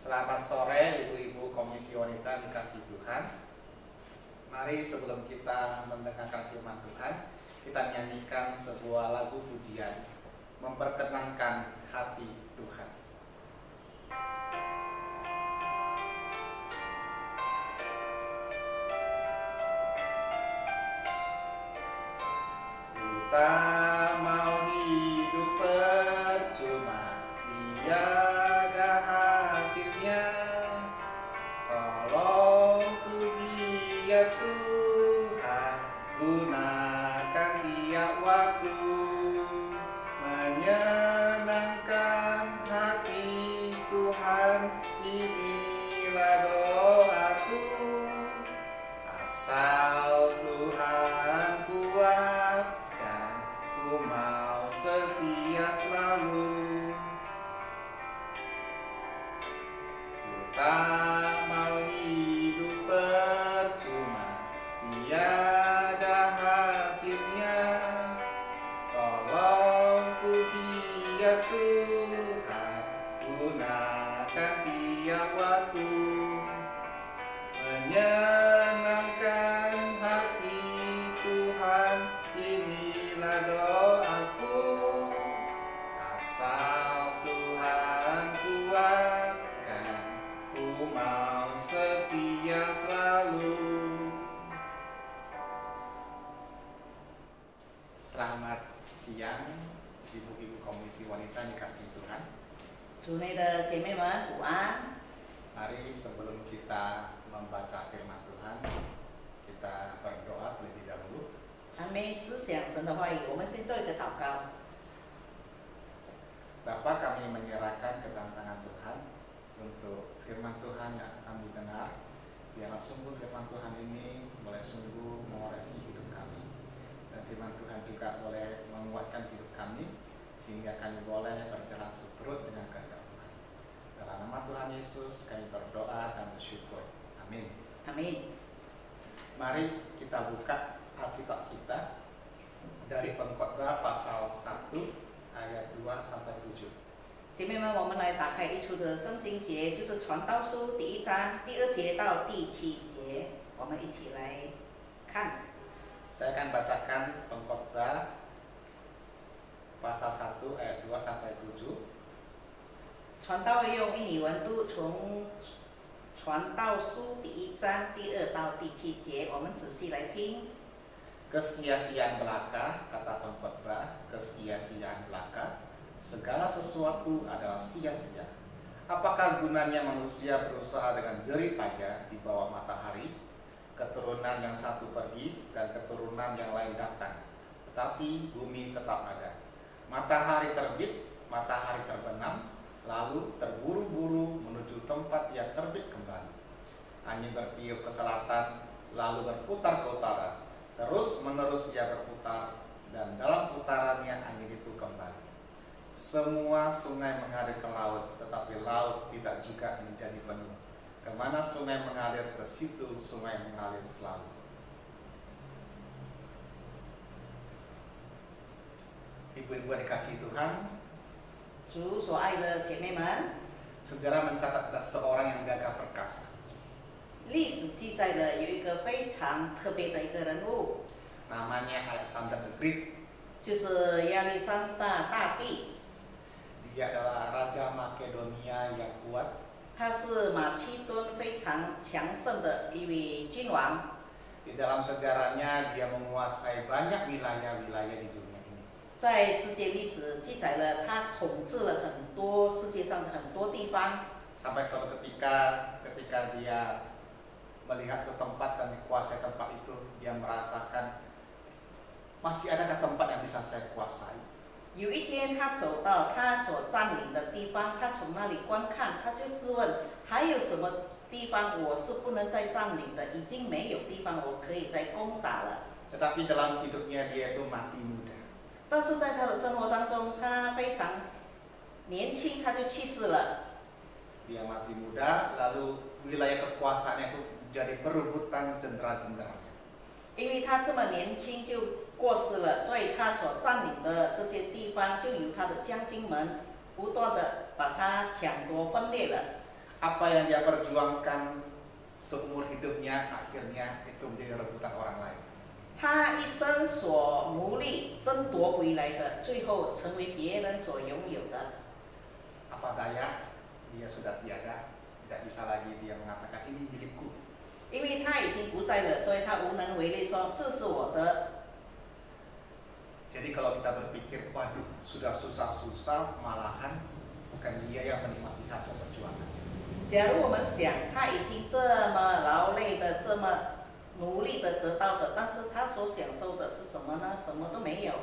Selamat sore ibu-ibu Komisi Wanita dikasih Tuhan. Mari sebelum kita mendengarkan firman Tuhan, kita nyanyikan sebuah lagu pujian memperkenankan hati Tuhan. Tak mau hidup percuma, tiada hasilnya. Tolongku biar Tuhan gunakan tiap waktu, menyenangkan hati Tuhan, inilah doaku. Asal Tuhan kuatkan, ku mau setia selalu. Ku tak mau hidup percuma, tiada hasilnya. Tolongku biar Tuhan gunakan tiap waktu, menyenangkan hati Tuhan, inilah doaku. Asal Tuhan kuatkan, ku mau setia selalu. Selamat siang ibu-ibu Komisi Wanita dikasih Tuhan. 主内的姐妹们午安。 Mari sebelum kita membaca firman Tuhan, kita berdoa terlebih dahulu. 还没思想神的话语，我们先做一个祷告。 Bapa, kami menyerahkan ke dalam tangan Tuhan untuk firman Tuhan yang kami dengar. Biarlah sungguh firman Tuhan ini boleh sungguh mengoresi hidup kami, dan firman Tuhan juga boleh menguatkan hidup kami, sehingga kami boleh berjalan seturut dengan kehendak Tuhan. Dalam nama Tuhan Yesus kami berdoa dan bersyukur. Amin. Amin。 Mari kita buka Alkitab kita dari Pengkhotbah pasal 1 ayat 2 sampai 7. 姐妹们，我们来打开一处的圣经节，就是传道书第1章第2节到第7节，我们一起来看。 Saya akan bacakan Pengkhotbah pasal 1 ayat 2 sampai 7. 传道用印尼文读从传道书第1章第2到第7节，我们仔细来听。 Kesia-siaan belaka, kata pengkhotbah, kesia-siaan belaka, segala sesuatu adalah sia-sia. Apakah gunanya manusia berusaha dengan jerih payah di bawah matahari? Keturunan yang satu pergi dan keturunan yang lain datang, tetapi bumi tetap ada. Matahari terbit, matahari terbenam, lalu terburu-buru menuju tempat yang terbit kembali. Angin bertiup ke selatan, lalu berputar ke utara. Terus menerus ia berputar, dan dalam putarannya angin itu kembali. Semua sungai mengalir ke laut, tetapi laut tidak juga menjadi penuh. Kemana sungai mengalir, ke situ sungai mengalir selalu. Ibu-ibu yang dikasihi Tuhan, 主所爱的姐妹们， sejarah mencatat ada seorang yang gagah perkasa. 历史记载了有一个非常特别的一个人物， Namanya Alexander the Great. 就是亚历山大大帝。 Dia adalah Raja Makedonia yang kuat. 他是马其顿非常强盛的一位君王， Di dalam sejarahnya dia menguasai banyak wilayah-wilayah di dunia ini. 在世界历史记载了他统治了很多世界上的很多地方。 Sampai suatu ketika dia melihat ke tempat dan dikuasai tempat itu, dia merasakan masih adakah tempat yang bisa saya kuasai. 有一天，他走到他所占领的地方，他从那里观看，他就自问：还有什么地方我是不能再占领的？已经没有地方我可以再攻打了。 Tetapi dalam hidupnya dia itu mati muda. 但是在他的生活当中，他非常年轻，他就去世了。 Dia mati muda, lalu wilayah kekuasaannya itu jadi perebutan jenderal-jenderalnya. 因为他这么年轻就过世了，所以他所占领的这些地方就由他的将军们不断的把它抢夺分裂了。apa yang dia perjuangkan seumur hidupnya akhirnya itu menjadi rebutan orang lain. 他一生所努力争夺回来的，最后成为别人所拥有的。 Apa daya, dia sudah tiada, tidak bisa lagi dia mengatakan ini milikku. 因为他已经不在了，所以他无能为力说这是我的。 Jadi kalau kita berpikir, waduh sudah susah-susah, malahan bukan dia yang menikmati hasil perjuangan. 假如我们想他已经这么劳累的、这么努力的得到的，但是他所享受的是什么呢？什么都没有。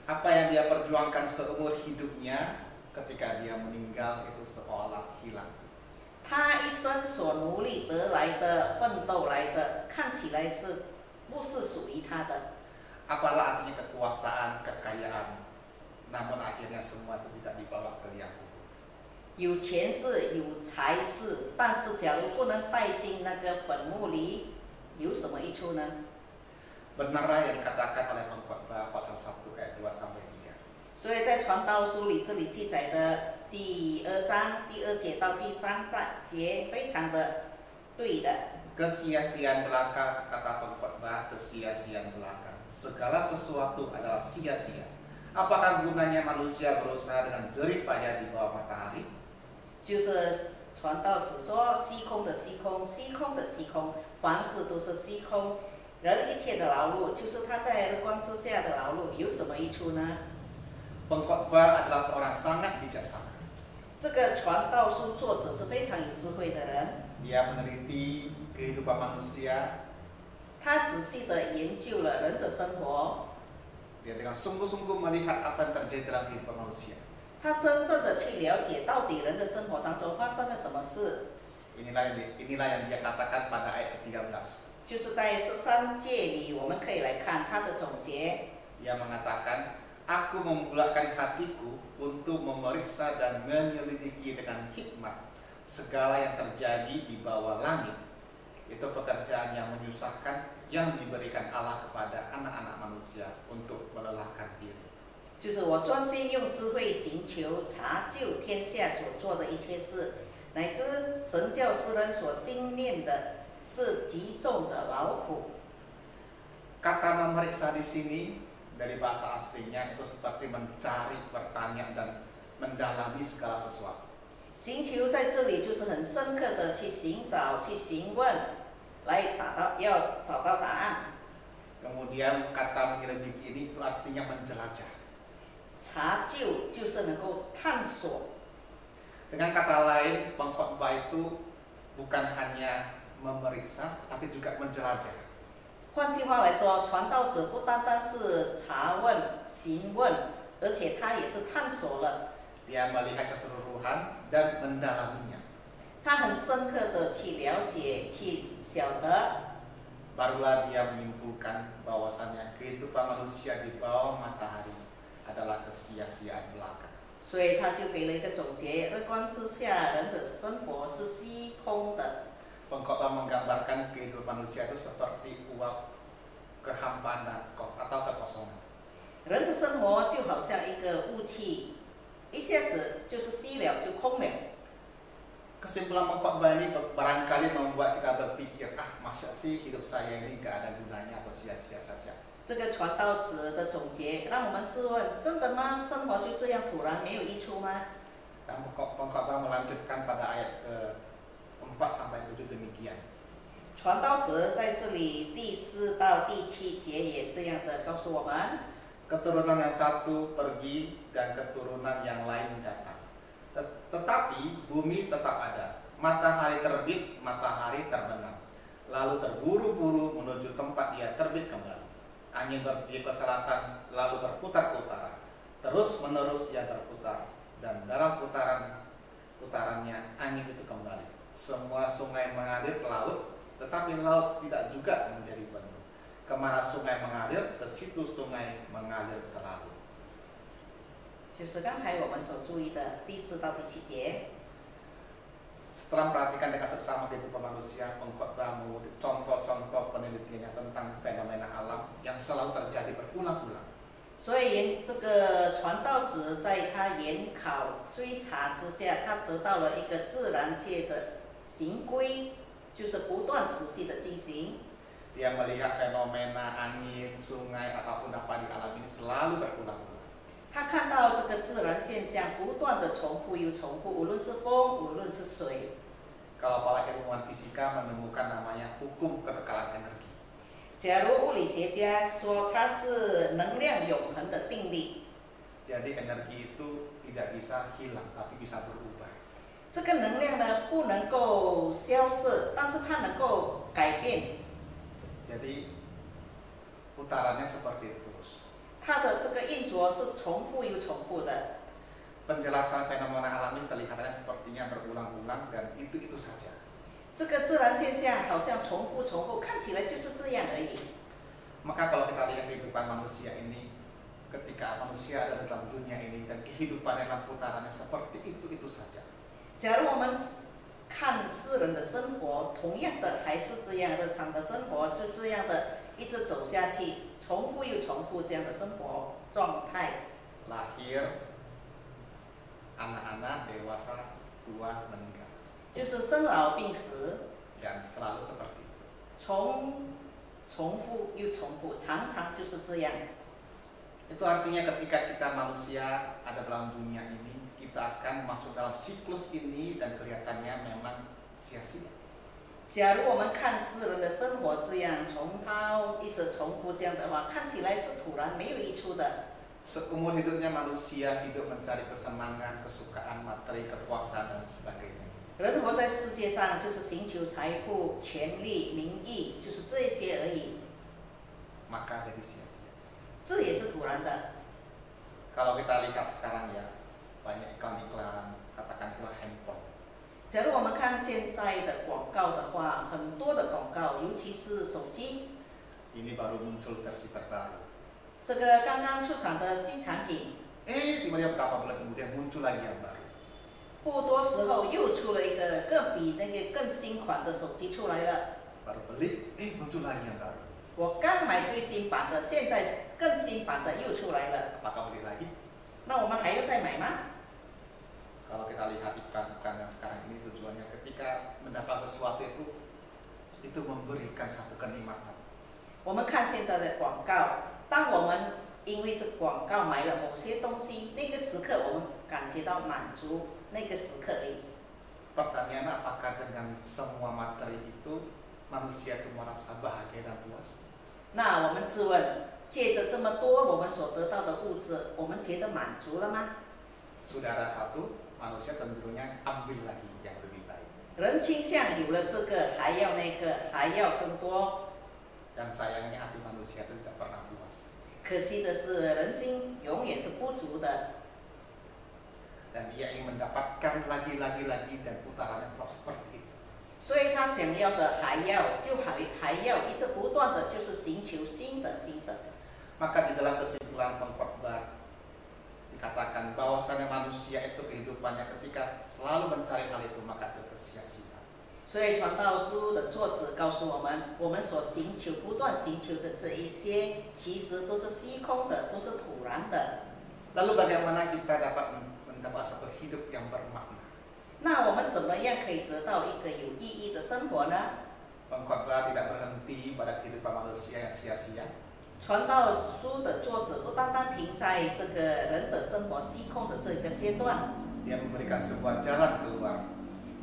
Apa yang dia perjuangkan seumur hidupnya ketika dia meninggal itu seolah hilang. 他一生所努力得来的、奋斗来的，看起来不是属于他的？ Apalah artinya kekuasaan, kekayaan, namun akhirnya semua itu tidak dibawa ke liang kubur. 有权势、有财势，但是假如不能带进那个坟墓里，有什么益处呢？ Benarlah yang dikatakan oleh Pengkhotbah pasal 1 ayat 2 sampai 3. 所以在传道书里这里记载的第2章第2节到第3节非常的对的。 Kesia-siaan belaka, kata Pengkhotbah, kesia-siaan belaka. Segala sesuatu adalah sia-sia. Apakah gunanya manusia berusaha dengan jerih payah di bawah matahari? 就是传道只说虚空的虚空，虚空的虚空，凡事都是虚空。人一切的劳碌，就是他在日光之下的劳碌，有什么益处呢？ Pengkhotbah adalah seorang sangat bijaksana. 这个传道书作者是非常有智慧的人， Dia meneliti kehidupan manusia. 他仔细的研究了人的生活， Dia dengan sungguh-sungguh melihat apa yang terjadi dalam kehidupan manusia. 他真正的去了解到底人的生活当中发生了什么事。 Inilah yang dia katakan pada ayat ke-13. 就是在13诫里，我们可以来看他的总结。 Dia mengatakan, Aku membulatkan hatiku untuk memeriksa dan menyelidiki dengan hikmat segala yang terjadi di bawah langit. Itu pekerjaan yang menyusahkan yang diberikan Allah kepada anak-anak manusia untuk melelahkan diri. 就是我专心用智慧寻求查究天下所做的一切事，乃至神教世人所经验的是极重的劳苦。 Kata memeriksa di sini dari bahasa aslinya itu seperti mencari, bertanya dan mendalami segala sesuatu. 寻求在这里就是很深刻的去寻找、去询问，来要找到答案。 Kemudian kata menyelidiki ini itu artinya menjelajah. 查究就是能够探索。 Dengan kata lain, pengkhotbah itu bukan hanya memeriksa, tapi juga menjelajah. 换句话来说，传道者不单单是查问、询问，而且他也是探索了。 Dia melihat keseluruhan dan mendalaminya. 他很深刻的去了解、去晓得。 Barulah dia menyimpulkan bahwasannya kehidupan manusia di bawah matahari adalah kesia-siaan belaka. 所以他就给了一个总结：日光之下，人的生活是虚空的。 Pengkhotbah menggambarkan kehidupan manusia itu seperti uap kehampaan atau kekosongan. 人的生活就好像一个雾气，一下子就是虚了，就空了。 Kesimpulan pengkhotbah ini barangkali membuat kita berpikir, masa sih hidup saya ini gak ada gunanya atau sia-sia saja. 这个传道者的总结，让我们自问：真的吗？生活就这样突然没有益处吗？ Dan pengkhotbah melanjutkan pada ayat ke-4 sampai 7 demikian. 传道者在这里第4到第7节也这样的告诉我们： Keturunan yang satu pergi dan keturunan yang lain datang. Tetapi bumi tetap ada. Matahari terbit, matahari terbenam. Lalu terburu-buru menuju tempat dia terbit kembali. Angin bertiup ke selatan, lalu berputar-putar. Terus menerus ia berputar. Dan dalam putarannya angin itu kembali. Semua sungai mengalir ke laut, tetapi laut tidak juga menjadi penuh. Kemana sungai mengalir, ke situ sungai mengalir selalu. 就是刚才我们所注意的第4到第7节。 Setelah memperhatikan dengan seksama kehidupan manusia, pengkhotbah mengutip contoh-contoh penelitiannya tentang fenomena alam yang selalu terjadi berulang-ulang. 所以这个传道者在他研考追查之下，他得到了一个自然界的行规，就是不断持续的进行。 Dia melihat fenomena angin, sungai, apapun apa di alam ini selalu berulang-ulang. 他看到这个自然现象不断的重复又重复，无论是风，无论是水。 Kalau para ilmuwan fisika menemukan namanya hukum kekekalan energi. 假如物理学家说它是能量永恒的定律， Jadi energi itu tidak bisa hilang, tapi bisa berubah. 这个能量呢不能够消失，但是它能够改变。 Jadi putarannya seperti itu terus. 它的这个运作是重复又重复的。 Penjelasan fenomena alam ini kelihatannya sepertinya berulang-ulang dan itu saja. 这个自然现象好像重复重复，看起来就是这样而已。 Maka kalau kita lihat kehidupan manusia ini, ketika manusia ada dalam dunia ini dan kehidupannya dalam putarannya seperti itu saja. 假如我们看世人的生活，同样的还是这样日常的生活，就这样的一直走下去，重复又重复这样的生活状态。 Lahir, anak-anak, dewasa, tua, meninggal. 就是生老病死， Dan selalu seperti itu. 重复又重复，常常就是这样。 Itu artinya ketika kita manusia ada dalam dunia ini, kita akan masuk dalam siklus ini dan kelihatannya memang sia-sia. 假如我们看世人的生活这样重蹈一直重复这样的话，看起来是突然没有益处的。 Seumur hidupnya manusia hidup mencari kesenangan, kesukaan, materi, kekuasaan dan sebagainya. 人活在世界上就是寻求财富、权利、名义，就是这些而已。 Maka jadi sia-sia. 这也是突然的。 Kalau kita lihat sekarang ya, banyak iklan-iklan, katakan itulah handphone. 假如我们看现在的广告的话，很多的广告，尤其是手机， Ini baru muncul versi terbaru. 这个刚刚出厂的新产品， Tiba-tiba berapa bulan kemudian muncul lagi yang baru. 不多时候又出了一个比那个更新款的手机出来了。 Baru beli, muncul lagi yang baru. 我刚买最新版的，现在更新版的又出来了。 Apakah beli lagi? 那我们还要再买吗？ Kalau kita lihat iklan-iklan yang sekarang ini tujuannya ketika mendapat sesuatu itu memberikan satu kenikmatan. 我们看现在的广告，当我们因为这广告买了某些东西，那个时刻我们感觉到满足，那个时刻而已。 Pertanyaannya apakah dengan semua materi itu manusia itu merasa bahagia dan puas? 那我们自问，借着这么多我们所得到的物质，我们觉得满足了吗？ Sudah ada satu, manusia cenderungnya ambil lagi yang lebih baik. 人倾向有了这个，还要那个，还要更多。 Dan sayangnya hati manusia itu tidak pernah puas. 可惜的是，人心永远是不足的。 Dan ia ingin mendapatkan lagi dan putarannya tetap seperti itu. 所以他想要的还要一直不断的就是寻求新的。 Maka di dalam kesimpulan pengkhotbah dikatakan bahwasanya manusia itu kehidupannya ketika selalu mencari hal itu maka itu sia-sia. 所以传道书的作者告诉我们，我们所不断寻求的这一些，其实都是虚空的，都是突然的。 Lalu bagaimana kita dapat mendapat satu hidup yang bermakna? 那我们怎么样可以得到一个有意义的生活呢？ Pengkhotbah tidak berhenti pada kehidupan manusia yang sia-sia. 传道书的作者不单单停在这个人的生活虚空的这个阶段， Dia memberikan sebuah jalan keluar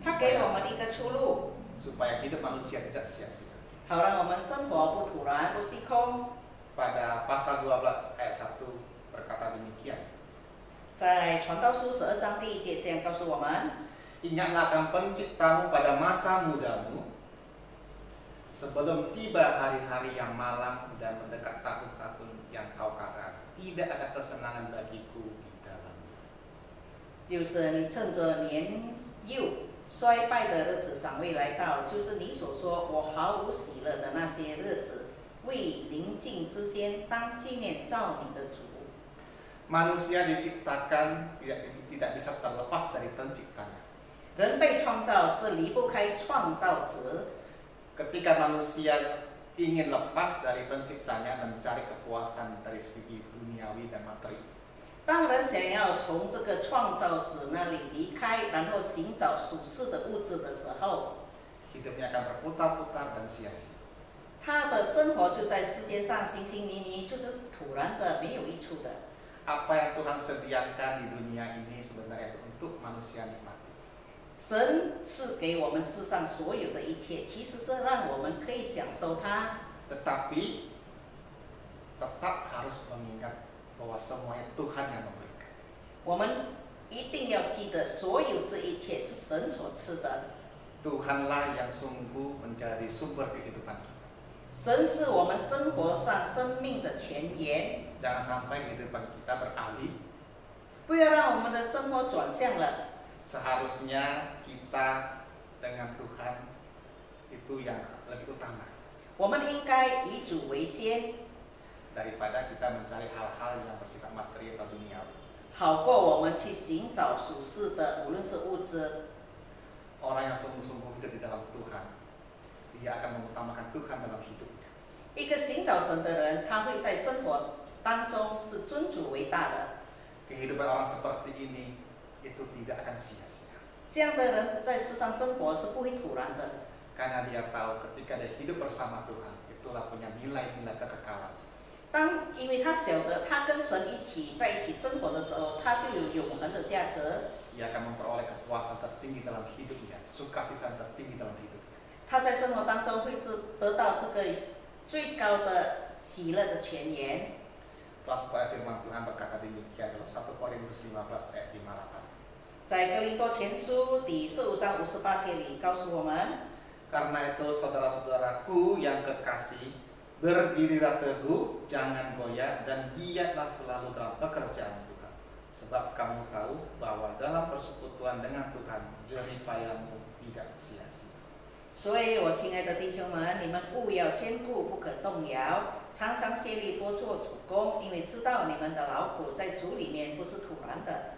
他给我们一个出路， supaya hidup manusia tidak sia-sia. 好让我们生活不突然不虚空。 Pada pasal 12 ayat 1 berkata demikian. 在传道书12章第1节这样告诉我们。 Ingatlah akan penciptamu pada masa mudamu, sebelum tiba hari-hari yang malang dan mendekat tahun-tahun yang kau katakan tidak ada kesenangan bagiku di dalamnya. 就是你趁着年幼衰败的日子尚未来到，就是你所说我毫无喜乐的那些日子，为临近之先，当纪念造你的主。 Manusia diciptakan tidak bisa terlepas dari penciptanya. 人被创造是离不开创造者。 Ketika manusia ingin lepas dari penciptanya mencari kepuasan dari segi duniawi dan materi. 当人想要从这个创造者那里离开，然后寻找属世的物质的时候， hidupnya akan berputar-putar dan sia-sia. 他的生活就在世界上行行迷迷，就是突然的，没有益处的。 Apa yang Tuhan sediakan di dunia ini sebenarnya itu untuk manusia nikmati. 神赐给我们世上所有的一切，其实是让我们可以享受它。 Tetapi tetap harus mengingat bahwa semuanya Tuhan yang memberikan. 我们一定要记得，所有这一切是神所赐的。 Tuhanlah yang sungguh menjadi sumber kehidupan kita. 神是我们生活上生命的泉源， Jangan sampai kehidupan kita beralih. 不要让我们的生活转向了。 Seharusnya kita dengan Tuhan itu yang lebih utama 我们应该以主为先， daripada kita mencari hal-hal yang bersifat materi atau duniawi. 好过我们去寻找属世的，无论是物质。 Orang yang sungguh-sungguh hidup di dalam Tuhan, dia akan mengutamakan Tuhan dalam hidupnya. 一个寻找神的人，他会在生活当中是尊主为大的。 Kehidupan orang seperti ini itu tidak akan sia-sia. 这样的人在世上生活是不会突然的， Karena dia tahu ketika dia hidup bersama Tuhan, itulah punya nilai-nilai kekekalan. 因为他晓得他跟神在一起生活的时候，他就有永恒的价值。 Ia akan memperoleh kepuasan tertinggi dalam hidupnya, sukacita tertinggi dalam hidupnya. 他在生活当中会得到这个最高的喜乐的泉源。 Kelas firman Tuhan berkata demikian dalam 1 Korintus 15 ayat 58. 在哥林多前书第15章58节里告诉我们， Karena itu saudara-saudaraku yang kekasih, berdirilah teguh, jangan goyah, dan giatlah selalu dalam pekerjaan Tuhan. Sebab kamu tahu bahwa dalam persekutuan dengan Tuhan, jeripayamu tidak sia-sia. 所以我亲爱的弟兄们，你们务要坚固，不可动摇，常常竭力多做主工，因为知道你们的劳苦在主里面不是突然的。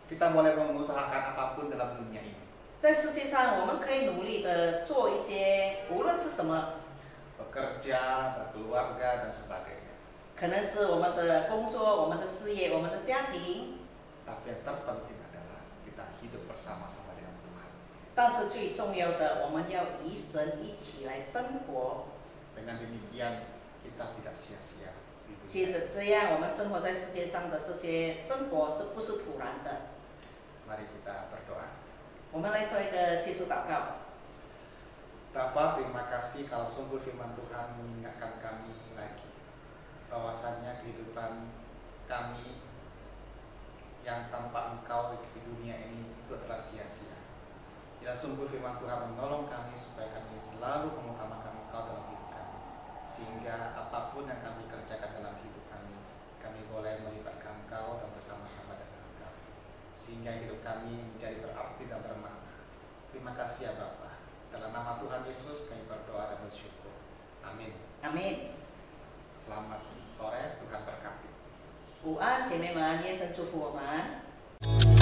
Kita boleh mengusahakan apapun dalam dunia ini. 在世界上，我们可以努力的做一些，无论是什么， Bekerja, berkeluarga, dan sebagainya. 可能是我们的工作、我们的事业、我们的家庭， Tapi yang terpenting adalah kita hidup bersama-sama dengan Tuhan. 但是最重要的，我们要与神一起来生活。 Dengan demikian, kita tidak sia-sia di 接 dunia. 着这样，我们生活在世界上的这些生活是不是突然的？ Mari kita berdoa. 我们来做一个结束祷告。 Bapa, terima kasih kalau sungguh firman Tuhan mengingatkan kami lagi bahwasannya kehidupan kami yang tanpa Engkau di dunia ini itu adalah sia-sia. Ya sungguh firman Tuhan menolong kami supaya kami selalu mengutamakan Engkau dalam hidup kami. Sehingga apapun yang kami kerjakan dalam hidup kami boleh melibatkan Engkau dan bersama-sama dengan Engkau. Sehingga hidup kami menjadi berarti dan bermakna. Terima kasih ya Bapa. Dalam nama Tuhan Yesus kami berdoa dan bersyukur. Amin. 阿门。 Selamat sore, Tuhan berkati. 午安，姐妹们，耶稣祝福我们。